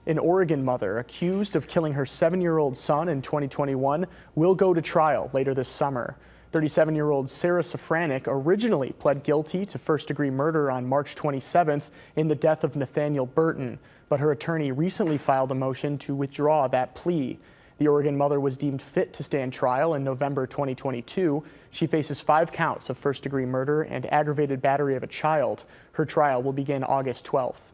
An Oregon mother accused of killing her 7-year-old son in 2021 will go to trial later this summer. 37-year-old Sarah Safranek originally pled guilty to first-degree murder on March 27th in the death of Nathaniel Burton, but her attorney recently filed a motion to withdraw that plea. The Oregon mother was deemed fit to stand trial in November 2022. She faces 5 counts of first-degree murder and aggravated battery of a child. Her trial will begin August 12th.